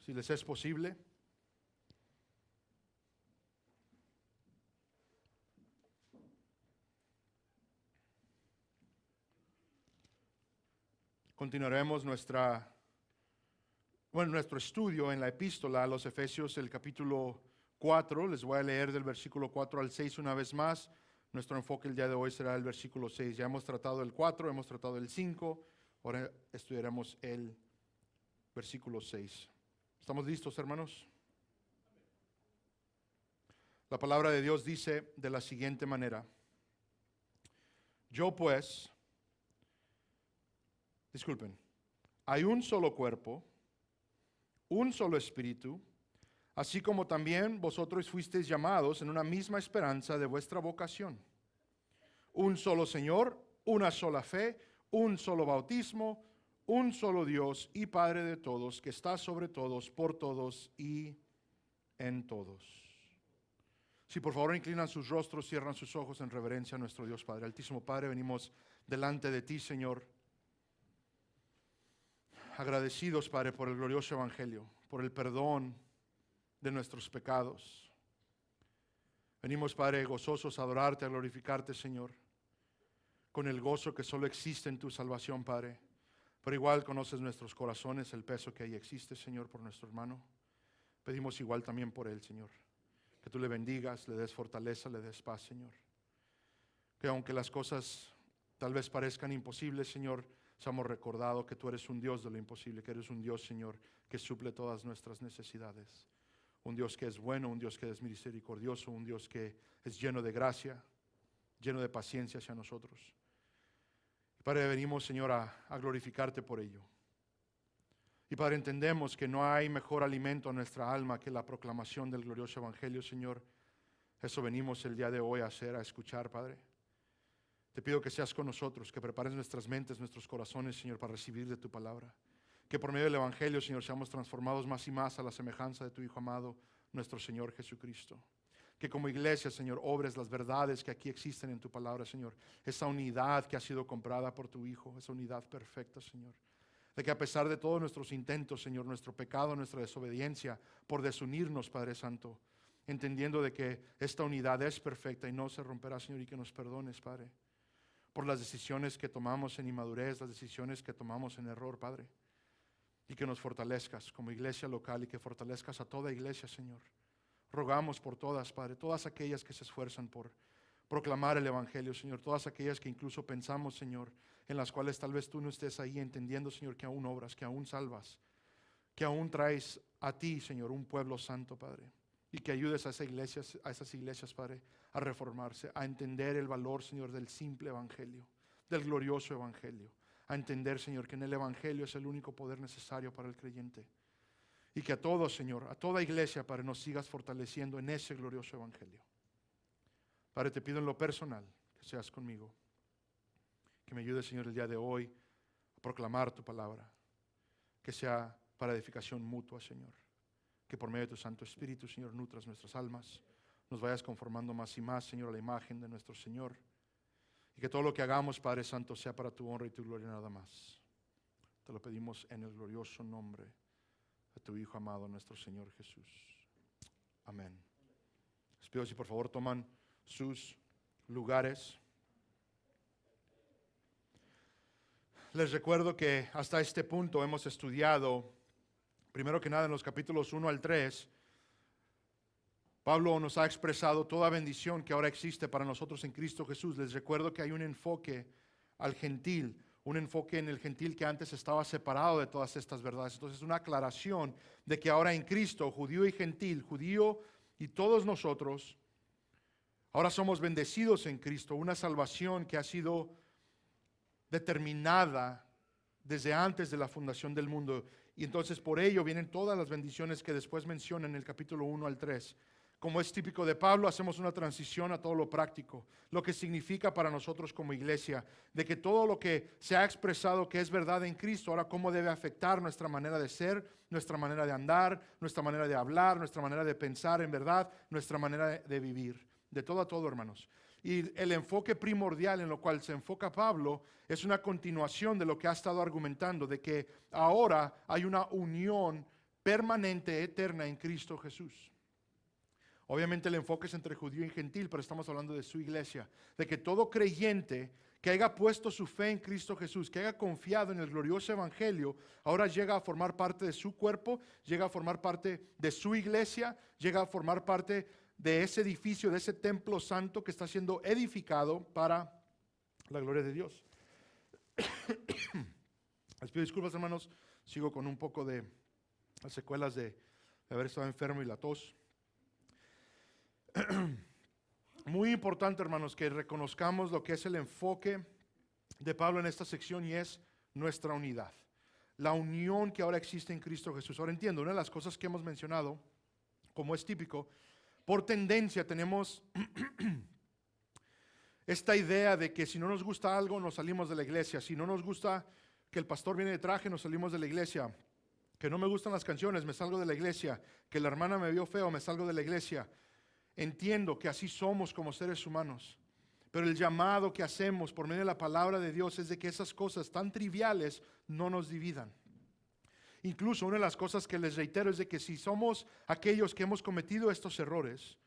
si les es posible. Continuaremos nuestro estudio en la epístola a los Efesios, el capítulo 4. Les voy a leer del versículo 4 al 6 una vez más. Nuestro enfoque el día de hoy será el versículo 6. Ya hemos tratado el 4, hemos tratado el 5. Ahora estudiaremos el versículo 6. ¿Estamos listos, hermanos? La palabra de Dios dice de la siguiente manera: hay un solo cuerpo, un solo espíritu, así como también vosotros fuisteis llamados en una misma esperanza de vuestra vocación. Un solo Señor, una sola fe, un solo bautismo, un solo Dios y Padre de todos, que está sobre todos, por todos y en todos. Si por favor inclinan sus rostros, cierran sus ojos en reverencia a nuestro Dios Padre. Altísimo Padre, venimos delante de ti, Señor, agradecidos, Padre, por el glorioso Evangelio, por el perdón de nuestros pecados. Venimos, Padre, gozosos a adorarte, a glorificarte, Señor, con el gozo que solo existe en tu salvación, Padre. Pero igual conoces nuestros corazones, el peso que ahí existe, Señor, por nuestro hermano. Pedimos igual también por él, Señor. Que tú le bendigas, le des fortaleza, le des paz, Señor. Que aunque las cosas tal vez parezcan imposibles, Señor, seamos recordados que tú eres un Dios de lo imposible, que eres un Dios, Señor, que suple todas nuestras necesidades. Un Dios que es bueno, un Dios que es misericordioso, un Dios que es lleno de gracia, lleno de paciencia hacia nosotros. Padre, venimos, Señor, a glorificarte por ello. Y Padre, entendemos que no hay mejor alimento a nuestra alma que la proclamación del glorioso Evangelio, Señor. Eso venimos el día de hoy a hacer, a escuchar, Padre. Te pido que seas con nosotros, que prepares nuestras mentes, nuestros corazones, Señor, para recibir de tu palabra. Que por medio del Evangelio, Señor, seamos transformados más y más a la semejanza de tu Hijo amado, nuestro Señor Jesucristo. Que como iglesia, Señor, obres las verdades que aquí existen en tu palabra, Señor. Esa unidad que ha sido comprada por tu Hijo, esa unidad perfecta, Señor. De que a pesar de todos nuestros intentos, Señor, nuestro pecado, nuestra desobediencia, por desunirnos, Padre Santo, entendiendo de que esta unidad es perfecta y no se romperá, Señor, y que nos perdones, Padre, por las decisiones que tomamos en inmadurez, las decisiones que tomamos en error, Padre. Y que nos fortalezcas como iglesia local y que fortalezcas a toda iglesia, Señor. Rogamos por todas, Padre, todas aquellas que se esfuerzan por proclamar el Evangelio, Señor, todas aquellas que incluso pensamos, Señor, en las cuales tal vez tú no estés ahí, entendiendo, Señor, que aún obras, que aún salvas, que aún traes a ti, Señor, un pueblo santo, Padre, y que ayudes a esas iglesias, Padre, a reformarse, a entender el valor, Señor, del simple Evangelio, del glorioso Evangelio, a entender, Señor, que en el Evangelio es el único poder necesario para el creyente. Y que a todos, Señor, a toda iglesia, Padre, nos sigas fortaleciendo en ese glorioso Evangelio. Padre, te pido en lo personal que seas conmigo. Que me ayudes, Señor, el día de hoy a proclamar tu palabra. Que sea para edificación mutua, Señor. Que por medio de tu Santo Espíritu, Señor, nutras nuestras almas. Nos vayas conformando más y más, Señor, a la imagen de nuestro Señor. Y que todo lo que hagamos, Padre Santo, sea para tu honra y tu gloria nada más. Te lo pedimos en el glorioso nombre de tu Hijo amado, nuestro Señor Jesús. Amén. Les pido si por favor toman sus lugares. Les recuerdo que hasta este punto hemos estudiado, primero que nada en los capítulos 1 al 3, Pablo nos ha expresado toda bendición que ahora existe para nosotros en Cristo Jesús. Les recuerdo que hay un enfoque al gentil, un enfoque en el gentil que antes estaba separado de todas estas verdades. Entonces, una aclaración de que ahora en Cristo, judío y gentil, judío y todos nosotros, ahora somos bendecidos en Cristo, una salvación que ha sido determinada desde antes de la fundación del mundo. Y entonces por ello vienen todas las bendiciones que después menciona en el capítulo 1 al 3. Como es típico de Pablo, hacemos una transición a todo lo práctico, lo que significa para nosotros como iglesia, de que todo lo que se ha expresado que es verdad en Cristo, ahora cómo debe afectar nuestra manera de ser, nuestra manera de andar, nuestra manera de hablar, nuestra manera de pensar en verdad, nuestra manera de vivir, de todo a todo, hermanos. Y el enfoque primordial en lo cual se enfoca Pablo es una continuación de lo que ha estado argumentando, de que ahora hay una unión permanente, eterna en Cristo Jesús. Obviamente el enfoque es entre judío y gentil, pero estamos hablando de su iglesia, de que todo creyente que haya puesto su fe en Cristo Jesús, que haya confiado en el glorioso evangelio, ahora llega a formar parte de su cuerpo, llega a formar parte de su iglesia, llega a formar parte de ese edificio, de ese templo santo que está siendo edificado para la gloria de Dios. Les pido disculpas, hermanos, sigo con un poco de las secuelas de haber estado enfermo y la tos. Muy importante, hermanos, que reconozcamos lo que es el enfoque de Pablo en esta sección, y es nuestra unidad. La unión que ahora existe en Cristo Jesús. Ahora entiendo, una de las cosas que hemos mencionado, como es típico, por tendencia tenemos esta idea de que si no nos gusta algo, nos salimos de la iglesia. Si no nos gusta que el pastor viene de traje, nos salimos de la iglesia. Que no me gustan las canciones, me salgo de la iglesia. Que la hermana me vio feo, me salgo de la iglesia. Entiendo que así somos como seres humanos, pero el llamado que hacemos por medio de la palabra de Dios es de que esas cosas tan triviales no nos dividan. Incluso una de las cosas que les reitero es de que si somos aquellos que hemos cometido estos errores,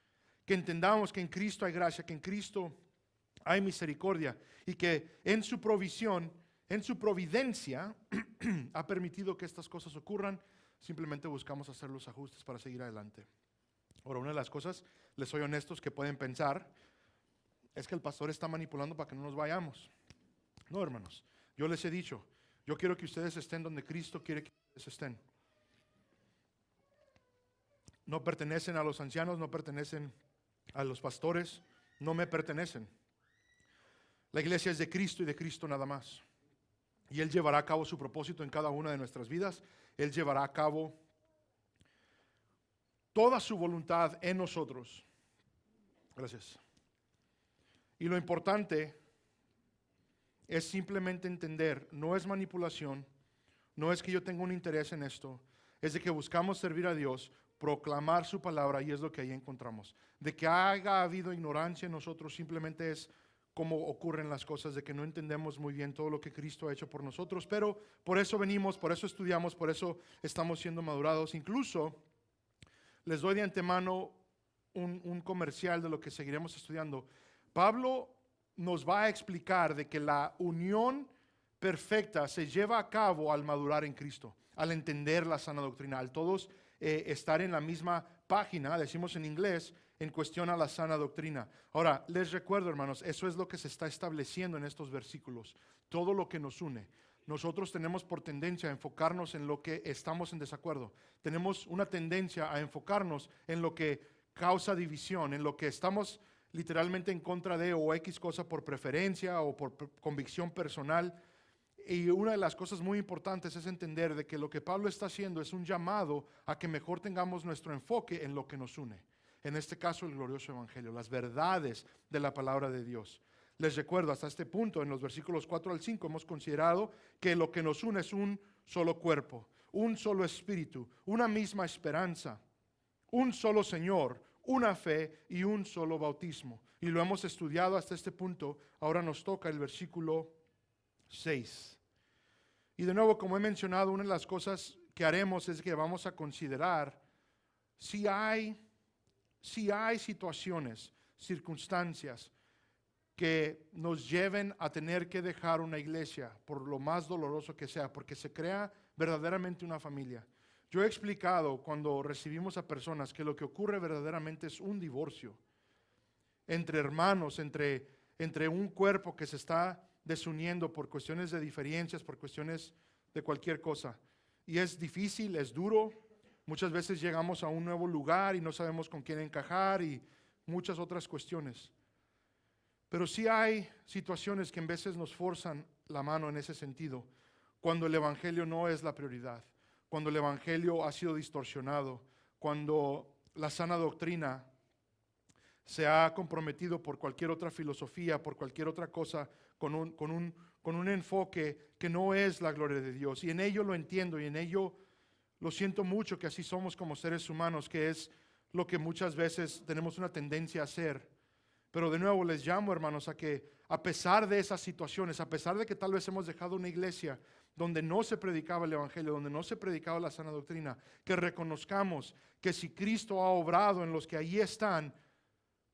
que entendamos que en Cristo hay gracia, que en Cristo hay misericordia y que en su provisión, en su providencia ha permitido que estas cosas ocurran, simplemente buscamos hacer los ajustes para seguir adelante. Ahora, una de las cosas, les soy honestos, que pueden pensar es que el pastor está manipulando para que no nos vayamos. No, hermanos, yo les he dicho, yo quiero que ustedes estén donde Cristo quiere que ustedes estén. No pertenecen a los ancianos, no pertenecen a los pastores, no me pertenecen. La iglesia es de Cristo y de Cristo nada más. Y Él llevará a cabo su propósito en cada una de nuestras vidas. Él llevará a cabo toda su voluntad en nosotros. Gracias. Y lo importante es simplemente entender, no es manipulación, no es que yo tenga un interés en esto, es de que buscamos servir a Dios, proclamar su palabra, y es lo que ahí encontramos. De que haya habido ignorancia en nosotros simplemente es como ocurren las cosas, de que no entendemos muy bien todo lo que Cristo ha hecho por nosotros, pero por eso venimos, por eso estudiamos, por eso estamos siendo madurados. Incluso les doy de antemano un comercial de lo que seguiremos estudiando. Pablo nos va a explicar de que la unión perfecta se lleva a cabo al madurar en Cristo, al entender la sana doctrina, al todos estar en la misma página, decimos en inglés, en cuestión a la sana doctrina. Ahora, les recuerdo, hermanos, eso es lo que se está estableciendo en estos versículos, todo lo que nos une. Nosotros tenemos por tendencia a enfocarnos en lo que estamos en desacuerdo. Tenemos una tendencia a enfocarnos en lo que causa división, en lo que estamos literalmente en contra de, o X cosa por preferencia o por convicción personal. Y una de las cosas muy importantes es entender de que lo que Pablo está haciendo es un llamado a que mejor tengamos nuestro enfoque en lo que nos une. En este caso, el glorioso evangelio, las verdades de la palabra de Dios. Les recuerdo, hasta este punto, en los versículos 4 al 5, hemos considerado que lo que nos une es un solo cuerpo, un solo espíritu, una misma esperanza, un solo Señor, una fe y un solo bautismo. Y lo hemos estudiado hasta este punto. Ahora nos toca el versículo 6. Y de nuevo, como he mencionado, una de las cosas que haremos es que vamos a considerar si hay situaciones, circunstancias que nos lleven a tener que dejar una iglesia, por lo más doloroso que sea, porque se crea verdaderamente una familia. Yo he explicado cuando recibimos a personas que lo que ocurre verdaderamente es un divorcio entre hermanos, entre un cuerpo que se está desuniendo por cuestiones de diferencias, por cuestiones de cualquier cosa. Y es difícil, es duro. Muchas veces llegamos a un nuevo lugar y no sabemos con quién encajar y muchas otras cuestiones. Pero sí hay situaciones que en veces nos forzan la mano en ese sentido, cuando el evangelio no es la prioridad, cuando el evangelio ha sido distorsionado, cuando la sana doctrina se ha comprometido por cualquier otra filosofía, por cualquier otra cosa, con un enfoque que no es la gloria de Dios. Y en ello lo entiendo y en ello lo siento mucho, que así somos como seres humanos, que es lo que muchas veces tenemos una tendencia a hacer. Pero de nuevo les llamo, hermanos, a que a pesar de esas situaciones, a pesar de que tal vez hemos dejado una iglesia, donde no se predicaba el evangelio, donde no se predicaba la sana doctrina, que reconozcamos que si Cristo ha obrado en los que allí están,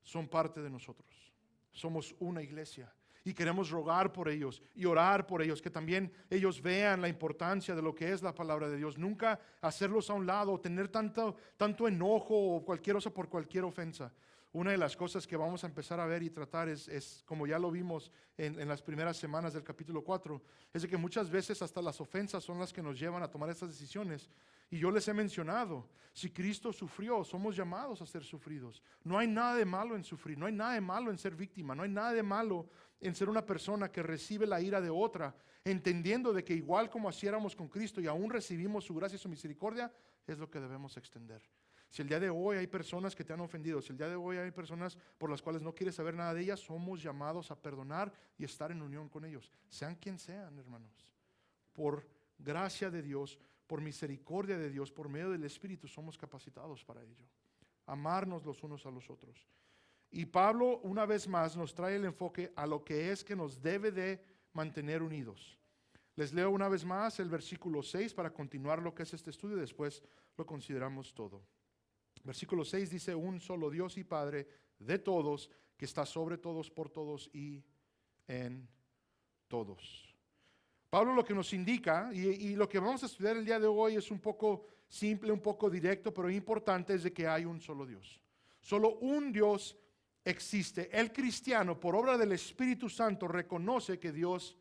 son parte de nosotros. Somos una iglesia y queremos rogar por ellos y orar por ellos, que también ellos vean la importancia de lo que es la palabra de Dios. Nunca hacerlos a un lado, tener tanto enojo o cualquier cosa por cualquier ofensa. Una de las cosas que vamos a empezar a ver y tratar es como ya lo vimos en las primeras semanas del capítulo 4, es de que muchas veces hasta las ofensas son las que nos llevan a tomar estas decisiones. Y yo les he mencionado, si Cristo sufrió, somos llamados a ser sufridos. No hay nada de malo en sufrir, no hay nada de malo en ser víctima, no hay nada de malo en ser una persona que recibe la ira de otra, entendiendo de que igual como así éramos con Cristo y aún recibimos su gracia y su misericordia, es lo que debemos extender. Si el día de hoy hay personas que te han ofendido, si el día de hoy hay personas por las cuales no quieres saber nada de ellas, somos llamados a perdonar y estar en unión con ellos. Sean quien sean, hermanos. Por gracia de Dios, por misericordia de Dios, por medio del Espíritu, somos capacitados para ello. Amarnos los unos a los otros. Y Pablo, una vez más, nos trae el enfoque a lo que es que nos debe de mantener unidos. Les leo una vez más el versículo 6 para continuar lo que es este estudio y después lo consideramos todo. Versículo 6 dice: un solo Dios y Padre de todos, que está sobre todos, por todos y en todos. Pablo lo que nos indica, y lo que vamos a estudiar el día de hoy es un poco simple, un poco directo, pero importante, es de que hay un solo Dios. Solo un Dios existe. El cristiano, por obra del Espíritu Santo, reconoce que Dios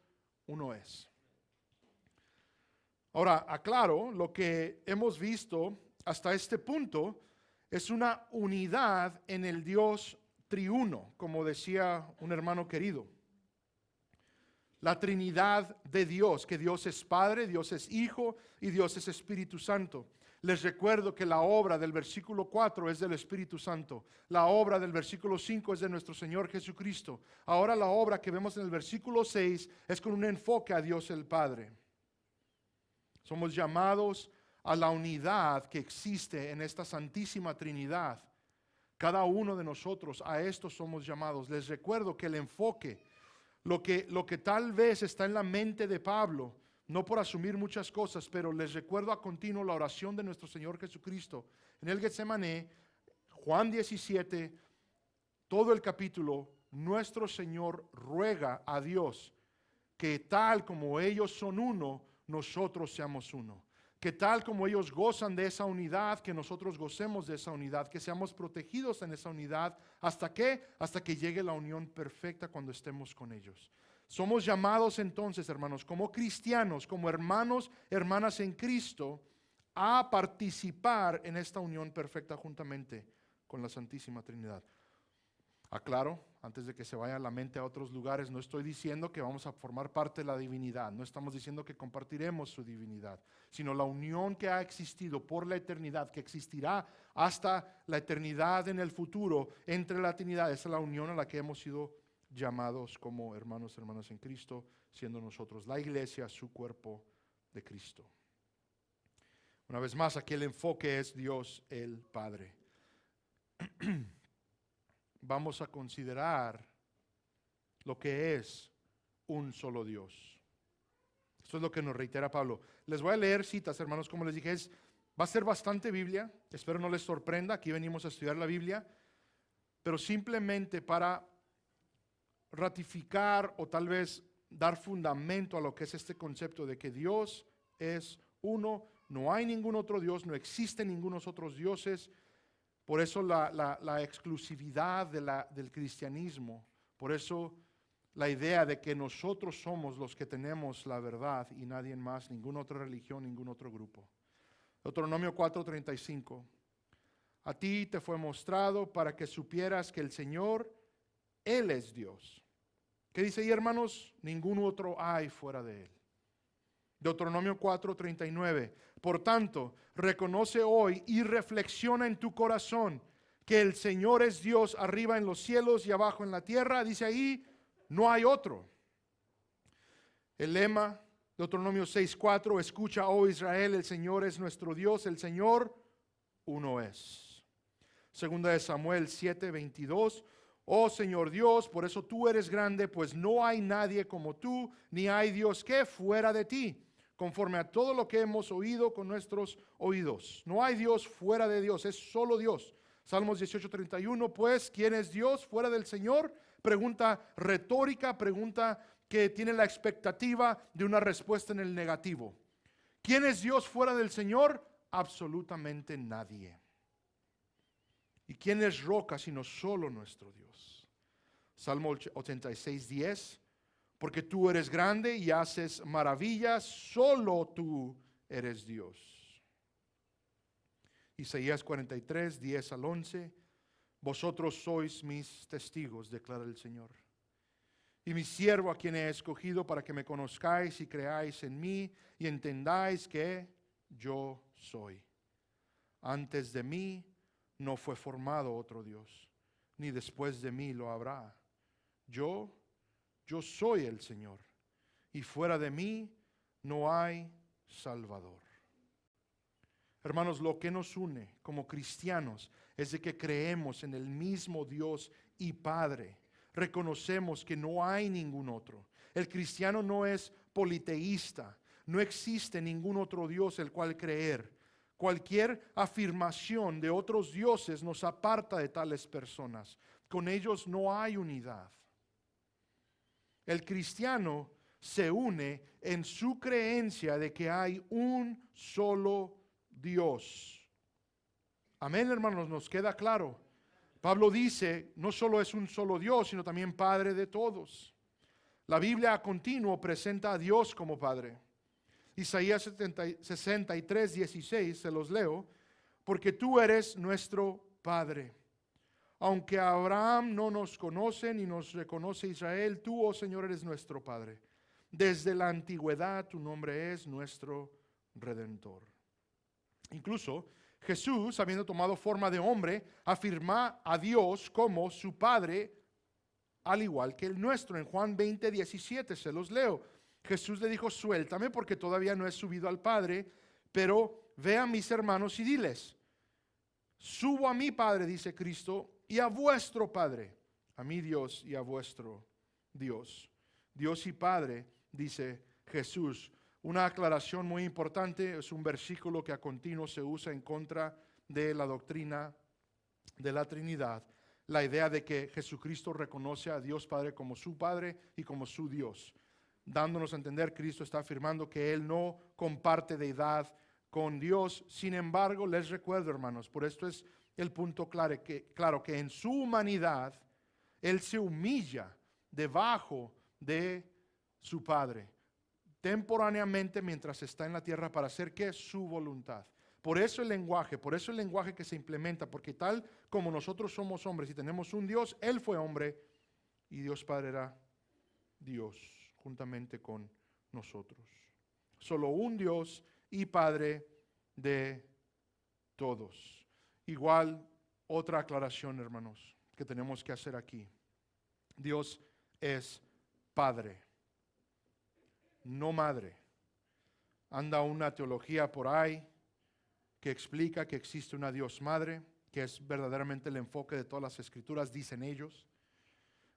uno es. Ahora, aclaro, lo que hemos visto hasta este punto es una unidad en el Dios triuno, como decía un hermano querido. La Trinidad de Dios, que Dios es Padre, Dios es Hijo y Dios es Espíritu Santo. Les recuerdo que la obra del versículo 4 es del Espíritu Santo. La obra del versículo 5 es de nuestro Señor Jesucristo. Ahora la obra que vemos en el versículo 6 es con un enfoque a Dios el Padre. Somos llamados a la unidad que existe en esta Santísima Trinidad. Cada uno de nosotros a esto somos llamados. Les recuerdo que el enfoque, lo que tal vez está en la mente de Pablo, no por asumir muchas cosas, pero les recuerdo a continuo la oración de nuestro Señor Jesucristo. En el Getsemaní, Juan 17, todo el capítulo, nuestro Señor ruega a Dios que tal como ellos son uno, nosotros seamos uno. Que tal como ellos gozan de esa unidad, que nosotros gocemos de esa unidad, que seamos protegidos en esa unidad. ¿Hasta qué? Hasta que llegue la unión perfecta cuando estemos con ellos. Somos llamados entonces, hermanos, como cristianos, como hermanos, hermanas en Cristo, a participar en esta unión perfecta juntamente con la Santísima Trinidad. Aclaro, antes de que se vaya la mente a otros lugares, no estoy diciendo que vamos a formar parte de la divinidad, no estamos diciendo que compartiremos su divinidad, sino la unión que ha existido por la eternidad, que existirá hasta la eternidad en el futuro entre la Trinidad. Esa es la unión a la que hemos sido llamados como hermanos, hermanas en Cristo, siendo nosotros la iglesia, su cuerpo de Cristo. Una vez más, aquí el enfoque es Dios el Padre. Vamos a considerar lo que es un solo Dios. Esto es lo que nos reitera Pablo. Les voy a leer citas, hermanos, como les dije, va a ser bastante Biblia. Espero no les sorprenda, aquí venimos a estudiar la Biblia, pero simplemente para ratificar o tal vez dar fundamento a lo que es este concepto de que Dios es uno, no hay ningún otro Dios, no existen ningunos otros dioses. Por eso la exclusividad del cristianismo, por eso la idea de que nosotros somos los que tenemos la verdad y nadie más, ninguna otra religión, ningún otro grupo. Deuteronomio 4:35. A ti te fue mostrado para que supieras que el Señor, Él es Dios. ¿Qué dice ahí, hermanos? Ningún otro hay fuera de Él. Deuteronomio 4:39. Por tanto, reconoce hoy y reflexiona en tu corazón que el Señor es Dios arriba en los cielos y abajo en la tierra. Dice ahí, no hay otro. El lema, Deuteronomio 6:4, escucha, oh Israel, el Señor es nuestro Dios, el Señor uno es. Segunda de Samuel 7:22, oh Señor Dios, por eso tú eres grande, pues no hay nadie como tú, ni hay Dios que fuera de ti. conforme a todo lo que hemos oído con nuestros oídos. No hay Dios fuera de Dios, es solo Dios. Salmos 18:31, pues, ¿quién es Dios fuera del Señor? Pregunta retórica, pregunta que tiene la expectativa de una respuesta en el negativo. ¿Quién es Dios fuera del Señor? Absolutamente nadie. ¿Y quién es roca sino solo nuestro Dios? Salmo 86:10, porque tú eres grande y haces maravillas, solo tú eres Dios. Isaías 43:10-11, vosotros sois mis testigos, declara el Señor, y mi siervo a quien he escogido para que me conozcáis y creáis en mí y entendáis que yo soy. Antes de mí no fue formado otro Dios, ni después de mí lo habrá. Yo soy el Señor, y fuera de mí no hay Salvador. Hermanos, lo que nos une como cristianos es de que creemos en el mismo Dios y Padre. Reconocemos que no hay ningún otro. El cristiano no es politeísta. No existe ningún otro Dios el cual creer. Cualquier afirmación de otros dioses nos aparta de tales personas. Con ellos no hay unidad. El cristiano se une en su creencia de que hay un solo Dios. Amén, hermanos, nos queda claro. Pablo dice, no solo es un solo Dios, sino también Padre de todos. La Biblia a continuo presenta a Dios como Padre. Isaías 63:16, se los leo, porque tú eres nuestro Padre. Aunque Abraham no nos conoce ni nos reconoce Israel, tú, oh Señor, eres nuestro Padre. Desde la antigüedad tu nombre es nuestro Redentor. Incluso Jesús, habiendo tomado forma de hombre, afirma a Dios como su Padre, al igual que el nuestro. En Juan 20:17 se los leo. Jesús le dijo, suéltame porque todavía no he subido al Padre, pero ve a mis hermanos y diles, subo a mi Padre, dice Cristo, y a vuestro Padre, a mi Dios y a vuestro Dios. Dios y Padre, dice Jesús. Una aclaración muy importante, es un versículo que a continuo se usa en contra de la doctrina de la Trinidad. La idea de que Jesucristo reconoce a Dios Padre como su Padre y como su Dios. Dándonos a entender, Cristo está afirmando que Él no comparte deidad con Dios. Sin embargo, les recuerdo, hermanos, por esto es el punto claro que en su humanidad, Él se humilla debajo de su Padre. Temporáneamente mientras está en la tierra para hacer que su voluntad. Por eso el lenguaje que se implementa, porque tal como nosotros somos hombres y tenemos un Dios, Él fue hombre y Dios Padre era Dios juntamente con nosotros. Solo un Dios y Padre de todos. Igual, otra aclaración, hermanos, que tenemos que hacer aquí. Dios es Padre, no madre. Anda una teología por ahí que explica que existe una Dios madre, que es verdaderamente el enfoque de todas las escrituras, dicen ellos.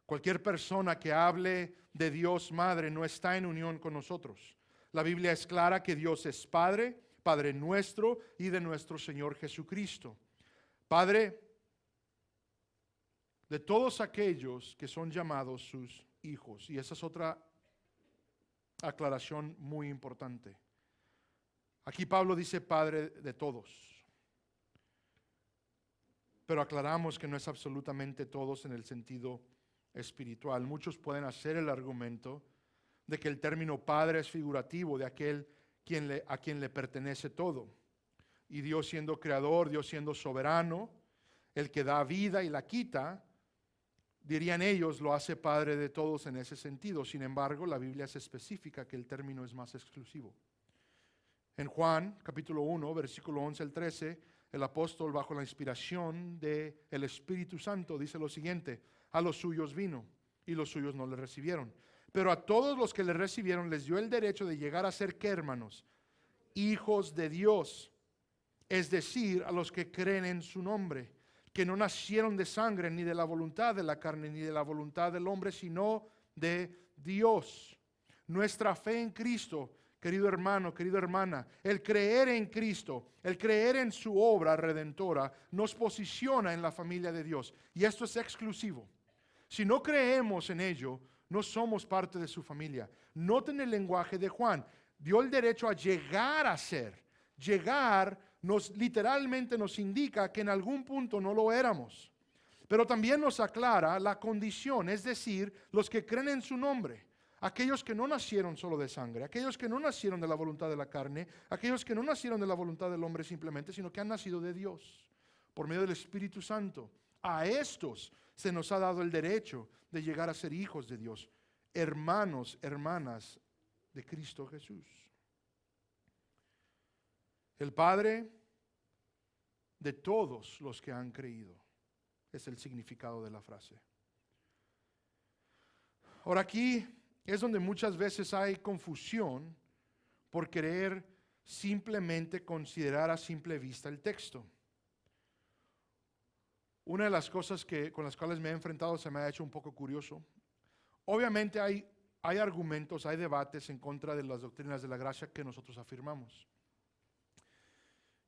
Cualquier persona que hable de Dios madre no está en unión con nosotros. La Biblia es clara que Dios es Padre, Padre nuestro y de nuestro Señor Jesucristo. Padre de todos aquellos que son llamados sus hijos. Y esa es otra aclaración muy importante. Aquí Pablo dice Padre de todos, pero aclaramos que no es absolutamente todos en el sentido espiritual. Muchos pueden hacer el argumento de que el término Padre es figurativo de aquel a quien le pertenece todo. Y Dios siendo creador, Dios siendo soberano, el que da vida y la quita, dirían ellos, lo hace Padre de todos en ese sentido. Sin embargo, la Biblia es específica que el término es más exclusivo. En Juan, capítulo 1, versículo 11 al 13, el apóstol, bajo la inspiración del Espíritu Santo, dice lo siguiente: a los suyos vino, y los suyos no le recibieron. Pero a todos los que le recibieron les dio el derecho de llegar a ser, ¿qué, hermanos? Hijos de Dios, es decir, a los que creen en su nombre, que no nacieron de sangre, ni de la voluntad de la carne, ni de la voluntad del hombre, sino de Dios. Nuestra fe en Cristo, querido hermano, querida hermana, el creer en Cristo, el creer en su obra redentora, nos posiciona en la familia de Dios. Y esto es exclusivo. Si no creemos en ello, no somos parte de su familia. Noten el lenguaje de Juan. Dio el derecho a llegar a ser. Llegar literalmente nos indica que en algún punto no lo éramos. Pero también nos aclara la condición, es decir, los que creen en su nombre. Aquellos que no nacieron solo de sangre, aquellos que no nacieron de la voluntad de la carne, aquellos que no nacieron de la voluntad del hombre simplemente, sino que han nacido de Dios por medio del Espíritu Santo. A estos se nos ha dado el derecho de llegar a ser hijos de Dios, hermanos, hermanas de Cristo Jesús. El Padre de todos los que han creído es el significado de la frase. Ahora aquí es donde muchas veces hay confusión por querer simplemente considerar a simple vista el texto. Una de las cosas con las cuales me he enfrentado se me ha hecho un poco curioso. Obviamente hay argumentos, hay debates en contra de las doctrinas de la gracia que nosotros afirmamos.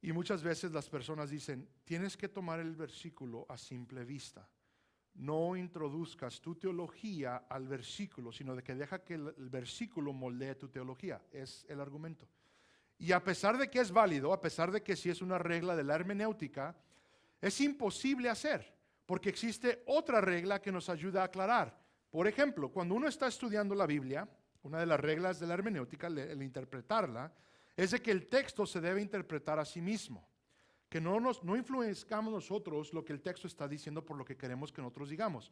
Y muchas veces las personas dicen, tienes que tomar el versículo a simple vista. No introduzcas tu teología al versículo, sino de que deja que el versículo moldee tu teología. Es el argumento. Y a pesar de que es válido, a pesar de que sí es una regla de la hermenéutica, es imposible hacer, porque existe otra regla que nos ayuda a aclarar. Por ejemplo, cuando uno está estudiando la Biblia, una de las reglas de la hermenéutica, el interpretarla, es de que el texto se debe interpretar a sí mismo. Que no influenciamos nosotros lo que el texto está diciendo por lo que queremos que nosotros digamos.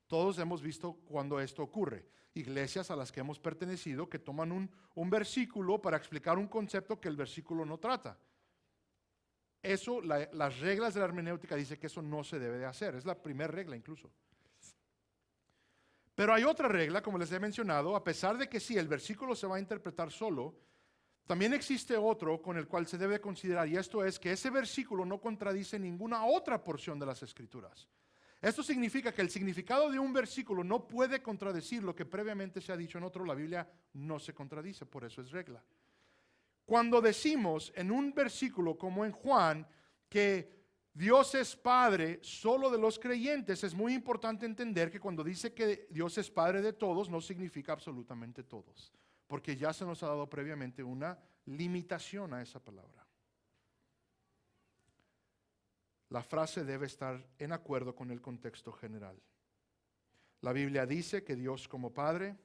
Todos hemos visto cuando esto ocurre. Iglesias a las que hemos pertenecido que toman un versículo para explicar un concepto que el versículo no trata. Eso, las reglas de la hermenéutica dicen que eso no se debe de hacer. Es la primera regla incluso. Pero hay otra regla, como les he mencionado, a pesar de que sí, el versículo se va a interpretar solo, también existe otro con el cual se debe considerar, y esto es que ese versículo no contradice ninguna otra porción de las Escrituras. Esto significa que el significado de un versículo no puede contradecir lo que previamente se ha dicho en otro. La Biblia no se contradice, por eso es regla. Cuando decimos en un versículo como en Juan que Dios es Padre solo de los creyentes, es muy importante entender que cuando dice que Dios es Padre de todos, no significa absolutamente todos, porque ya se nos ha dado previamente una limitación a esa palabra. La frase debe estar en acuerdo con el contexto general. La Biblia dice que Dios como Padre,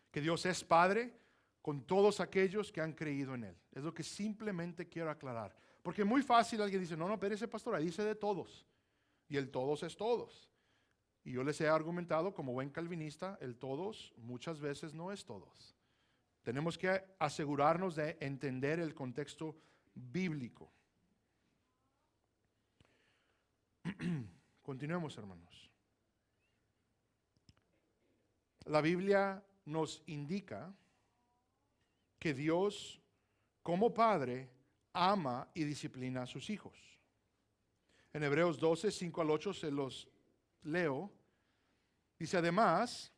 que Dios es Padre con todos aquellos que han creído en Él. Es lo que simplemente quiero aclarar. Porque es muy fácil, alguien dice, no, pero ese pastor ahí dice de todos. Y el todos es todos. Y yo les he argumentado como buen calvinista, el todos muchas veces no es todos. Tenemos que asegurarnos de entender el contexto bíblico. Continuemos, hermanos. La Biblia nos indica que Dios, como Padre, ama y disciplina a sus hijos. En Hebreos 12, 5 al 8 se los leo. Dice, además,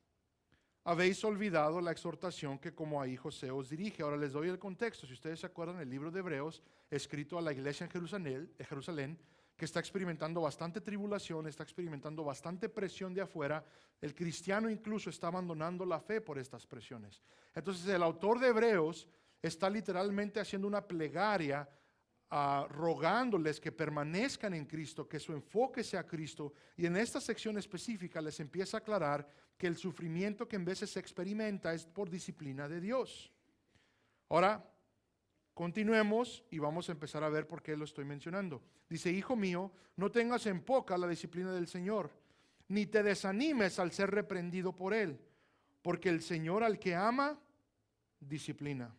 habéis olvidado la exhortación que como a hijos se os dirige. Ahora les doy el contexto. Si ustedes se acuerdan, el libro de Hebreos, escrito a la iglesia en Jerusalén, que está experimentando bastante tribulación, está experimentando bastante presión de afuera. El cristiano incluso está abandonando la fe por estas presiones. Entonces el autor de Hebreos está literalmente haciendo una plegaria, rogándoles que permanezcan en Cristo, que su enfoque sea Cristo. Y en esta sección específica les empieza a aclarar que el sufrimiento que en veces se experimenta es por disciplina de Dios. Ahora, continuemos y vamos a empezar a ver por qué lo estoy mencionando. Dice, hijo mío, no tengas en poca la disciplina del Señor, ni te desanimes al ser reprendido por Él, porque el Señor al que ama, disciplina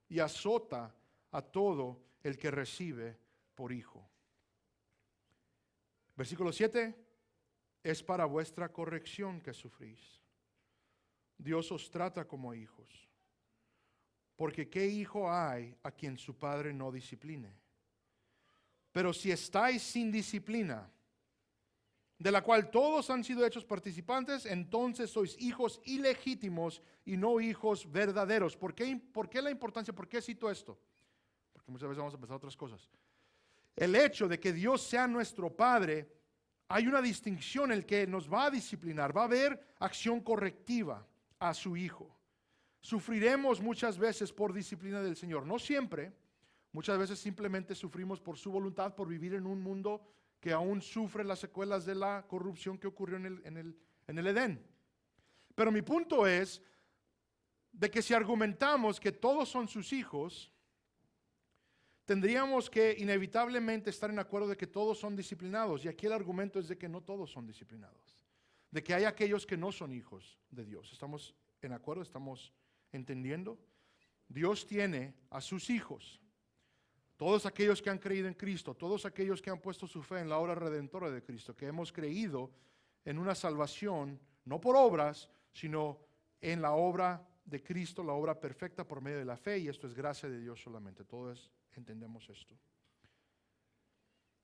y azota a todo el que recibe por hijo. Versículo 7, es para vuestra corrección que sufrís. Dios os trata como hijos. Porque ¿qué hijo hay a quien su padre no discipline? Pero si estáis sin disciplina, de la cual todos han sido hechos participantes, entonces sois hijos ilegítimos y no hijos verdaderos. ¿Por qué la importancia? ¿Por qué cito esto? Porque muchas veces vamos a pensar otras cosas. El hecho de que Dios sea nuestro Padre, hay una distinción en el que nos va a disciplinar, va a haber acción correctiva a su Hijo. Sufriremos muchas veces por disciplina del Señor, no siempre, muchas veces simplemente sufrimos por su voluntad, por vivir en un mundo que aún sufre las secuelas de la corrupción que ocurrió en el Edén. Pero mi punto es de que si argumentamos que todos son sus hijos, tendríamos que inevitablemente estar en acuerdo de que todos son disciplinados. Y aquí el argumento es de que no todos son disciplinados, de que hay aquellos que no son hijos de Dios. ¿Estamos en acuerdo? ¿Estamos entendiendo? Dios tiene a sus hijos. Todos aquellos que han creído en Cristo, todos aquellos que han puesto su fe en la obra redentora de Cristo, que hemos creído en una salvación, no por obras, sino en la obra de Cristo, la obra perfecta por medio de la fe, y esto es gracia de Dios solamente. Todos entendemos esto.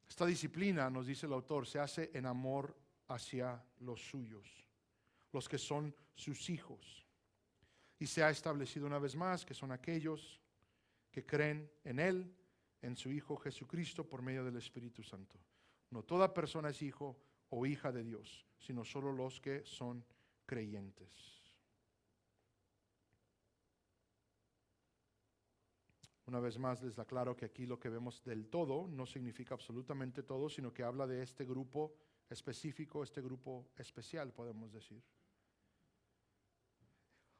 Esta disciplina, nos dice el autor, se hace en amor hacia los suyos, los que son sus hijos. Y se ha establecido una vez más que son aquellos que creen en Él, en su Hijo Jesucristo por medio del Espíritu Santo. No toda persona es hijo o hija de Dios, sino solo los que son creyentes. Una vez más les aclaro que aquí lo que vemos del todo no significa absolutamente todo, sino que habla de este grupo específico, este grupo especial, podemos decir.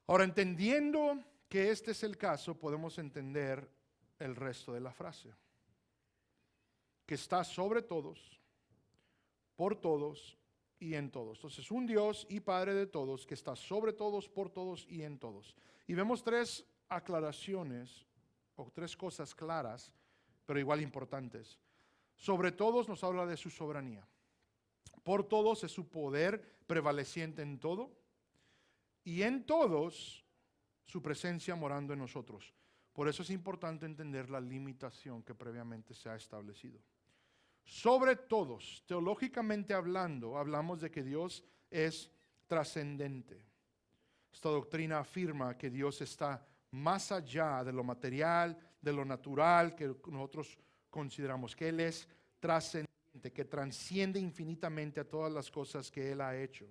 Ahora, entendiendo que este es el caso, podemos entender el resto de la frase, que está sobre todos, por todos y en todos. Entonces, un Dios y Padre de todos, que está sobre todos, por todos y en todos. Y vemos tres aclaraciones o tres cosas claras, pero igual importantes. Sobre todos nos habla de su soberanía. Por todos es su poder prevaleciente en todo. Y en todos su presencia morando en nosotros. Por eso es importante entender la limitación que previamente se ha establecido. Sobre todos, teológicamente hablando, hablamos de que Dios es trascendente. Esta doctrina afirma que Dios está más allá de lo material, de lo natural que nosotros consideramos, que Él es trascendente, que trasciende infinitamente a todas las cosas que Él ha hecho.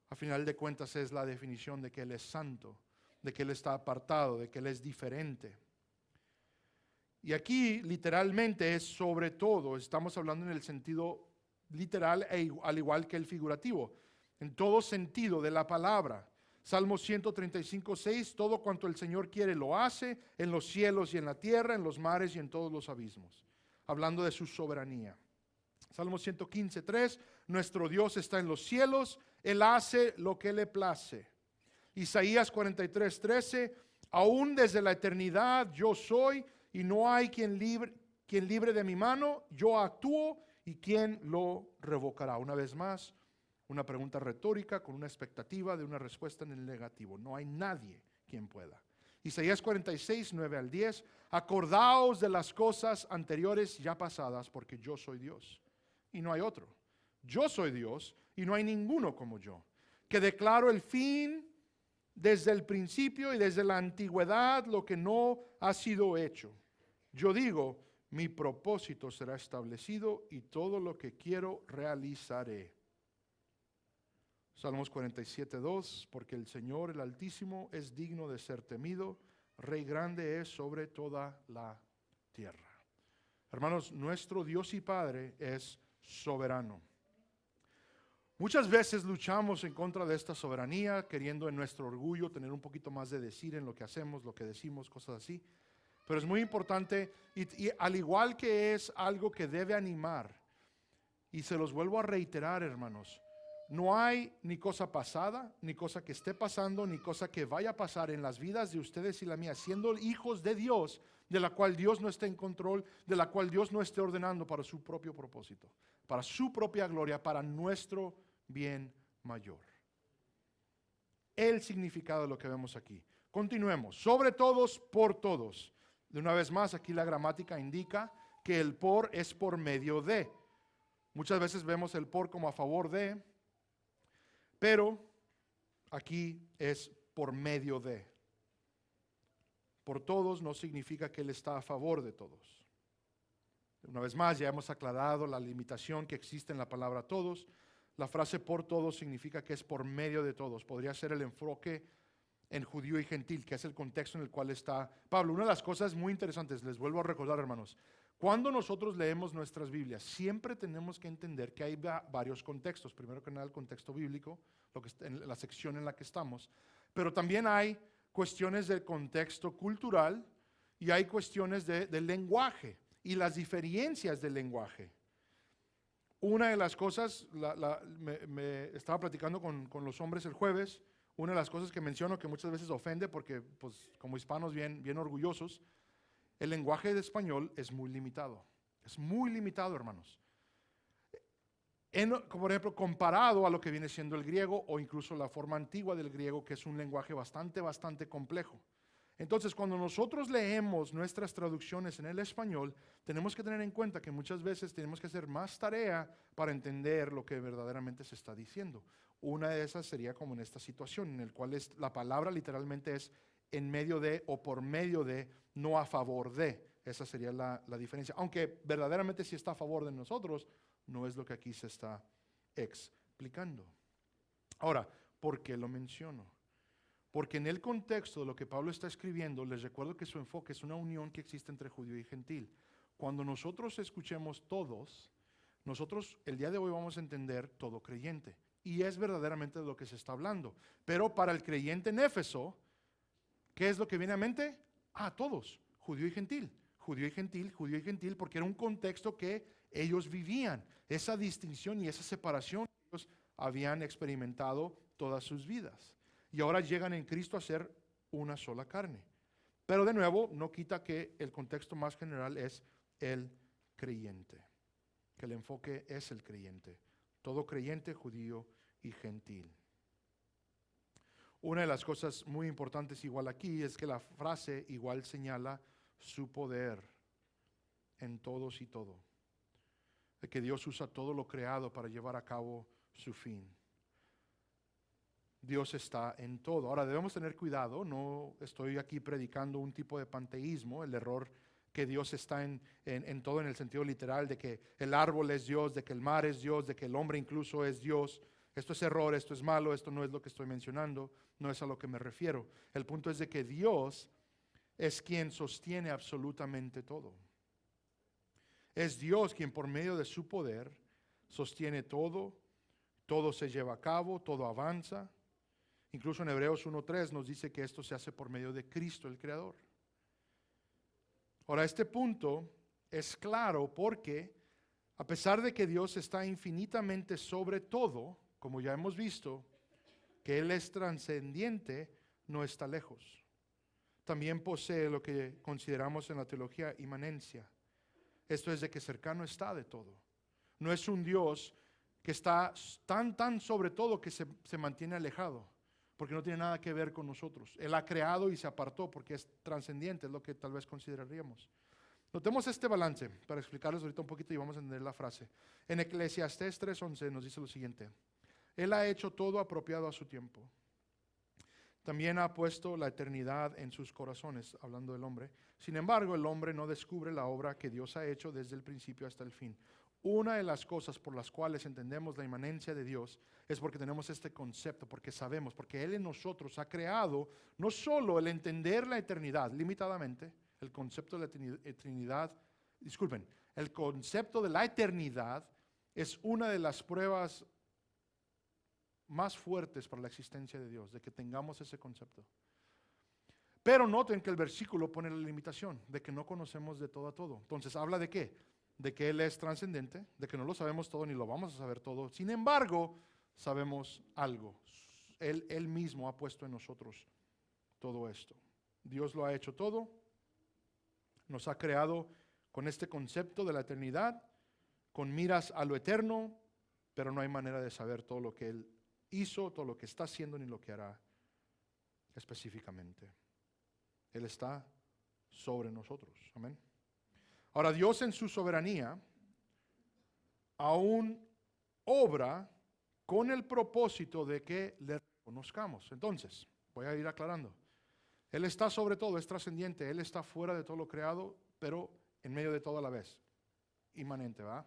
A final de cuentas es la definición de que Él es santo, de que Él está apartado, de que Él es diferente. Y aquí literalmente es sobre todo, estamos hablando en el sentido literal al igual que el figurativo, en todo sentido de la palabra. Salmo 135:6, todo cuanto el Señor quiere lo hace, en los cielos y en la tierra, en los mares y en todos los abismos, hablando de su soberanía. Salmo 115:3, nuestro Dios está en los cielos, Él hace lo que le place. Isaías 43:13, aún desde la eternidad yo soy, y no hay quien libre de mi mano, yo actúo, y quién lo revocará. Una vez más, una pregunta retórica con una expectativa de una respuesta en el negativo. No hay nadie quien pueda. Isaías 46:9-10, acordaos de las cosas anteriores ya pasadas, porque yo soy Dios y no hay otro. Yo soy Dios y no hay ninguno como yo, que declaro el fin desde el principio y desde la antigüedad lo que no ha sido hecho. Yo digo, mi propósito será establecido y todo lo que quiero realizaré. Salmos 47:2, porque el Señor, el Altísimo, es digno de ser temido, Rey grande es sobre toda la tierra. Hermanos, nuestro Dios y Padre es soberano. Muchas veces luchamos en contra de esta soberanía, queriendo en nuestro orgullo tener un poquito más de decir en lo que hacemos, lo que decimos, cosas así. Pero es muy importante y al igual que es algo que debe animar, y se los vuelvo a reiterar, hermanos, no hay ni cosa pasada, ni cosa que esté pasando, ni cosa que vaya a pasar en las vidas de ustedes y la mía, siendo hijos de Dios, de la cual Dios no esté en control, de la cual Dios no esté ordenando para su propio propósito, para su propia gloria, para nuestro bien mayor. El significado de lo que vemos aquí. Continuemos. Sobre todos, por todos. De una vez más, aquí la gramática indica que el por es por medio de. Muchas veces vemos el por como a favor de, pero aquí es por medio de. Por todos no significa que Él está a favor de todos. Una vez más, ya hemos aclarado la limitación que existe en la palabra todos. La frase por todos significa que es por medio de todos. Podría ser el enfoque en judío y gentil, que es el contexto en el cual está Pablo. Una de las cosas muy interesantes, les vuelvo a recordar, hermanos, cuando nosotros leemos nuestras Biblias, siempre tenemos que entender que hay varios contextos. Primero que nada, el contexto bíblico, lo que está en la sección en la que estamos, pero también hay cuestiones del contexto cultural y hay cuestiones del lenguaje y las diferencias del lenguaje. Una de las cosas, me estaba platicando con los hombres el jueves, una de las cosas que menciono que muchas veces ofende porque pues, como hispanos bien orgullosos, el lenguaje de español es muy limitado. Es muy limitado, hermanos. Por ejemplo, comparado a lo que viene siendo el griego o incluso la forma antigua del griego, que es un lenguaje bastante complejo. Entonces, cuando nosotros leemos nuestras traducciones en el español, tenemos que tener en cuenta que muchas veces tenemos que hacer más tarea para entender lo que verdaderamente se está diciendo. Una de esas sería como en esta situación, en el cual la palabra literalmente es en medio de o por medio de, no a favor de. Esa sería la diferencia. Aunque verdaderamente sí está a favor de nosotros, no es lo que aquí se está explicando. Ahora, ¿por qué lo menciono? Porque en el contexto de lo que Pablo está escribiendo, les recuerdo que su enfoque es una unión que existe entre judío y gentil. Cuando nosotros escuchemos todos, nosotros el día de hoy vamos a entender todo creyente. Y es verdaderamente de lo que se está hablando. Pero para el creyente en Éfeso, ¿qué es lo que viene a mente? Todos, judío y gentil. Judío y gentil, judío y gentil, porque era un contexto que ellos vivían. Esa distinción y esa separación que ellos habían experimentado todas sus vidas. Y ahora llegan en Cristo a ser una sola carne. Pero de nuevo, no quita que el contexto más general es el creyente. Que el enfoque es el creyente. Todo creyente, judío y gentil. Una de las cosas muy importantes igual aquí es que la frase igual señala su poder en todos y todo. De que Dios usa todo lo creado para llevar a cabo su fin. Dios está en todo. Ahora debemos tener cuidado, no estoy aquí predicando un tipo de panteísmo, el error que Dios está en todo en el sentido literal, de que el árbol es Dios, de que el mar es Dios, de que el hombre incluso es Dios. Esto es error, esto es malo, esto no es lo que estoy mencionando, no es a lo que me refiero. El punto es de que Dios es quien sostiene absolutamente todo. Es Dios quien por medio de su poder sostiene todo, todo se lleva a cabo, todo avanza. Incluso en Hebreos 1:3 nos dice que esto se hace por medio de Cristo, el Creador. Ahora, este punto es claro porque a pesar de que Dios está infinitamente sobre todo, como ya hemos visto, que Él es trascendiente, no está lejos. También posee lo que consideramos en la teología inmanencia. Esto es de que cercano está de todo. No es un Dios que está tan sobre todo que se mantiene alejado, porque no tiene nada que ver con nosotros. Él ha creado y se apartó porque es trascendiente, es lo que tal vez consideraríamos. Notemos este balance para explicarles ahorita un poquito y vamos a entender la frase. En Eclesiastés 3:11 nos dice lo siguiente: Él ha hecho todo apropiado a su tiempo. También ha puesto la eternidad en sus corazones, hablando del hombre. Sin embargo, el hombre no descubre la obra que Dios ha hecho desde el principio hasta el fin. Una de las cosas por las cuales entendemos la inmanencia de Dios es porque tenemos este concepto, porque sabemos, porque Él en nosotros ha creado no solo el entender la eternidad limitadamente, el concepto de la eternidad, el concepto de la eternidad es una de las pruebas más fuertes para la existencia de Dios, de que tengamos ese concepto. Pero noten que el versículo pone la limitación de que no conocemos de todo a todo. Entonces, ¿habla de qué? De que Él es trascendente, de que no lo sabemos todo ni lo vamos a saber todo. Sin embargo, sabemos algo. Él mismo ha puesto en nosotros todo esto. Dios lo ha hecho todo. Nos ha creado con este concepto de la eternidad, con miras a lo eterno, pero no hay manera de saber todo lo que Él hizo, todo lo que está haciendo ni lo que hará específicamente. Él está sobre nosotros. Amén. Ahora, Dios en su soberanía aún obra con el propósito de que le reconozcamos. Entonces, voy a ir aclarando. Él está sobre todo, es trascendiente, Él está fuera de todo lo creado, pero en medio de todo a la vez. Inmanente, ¿va?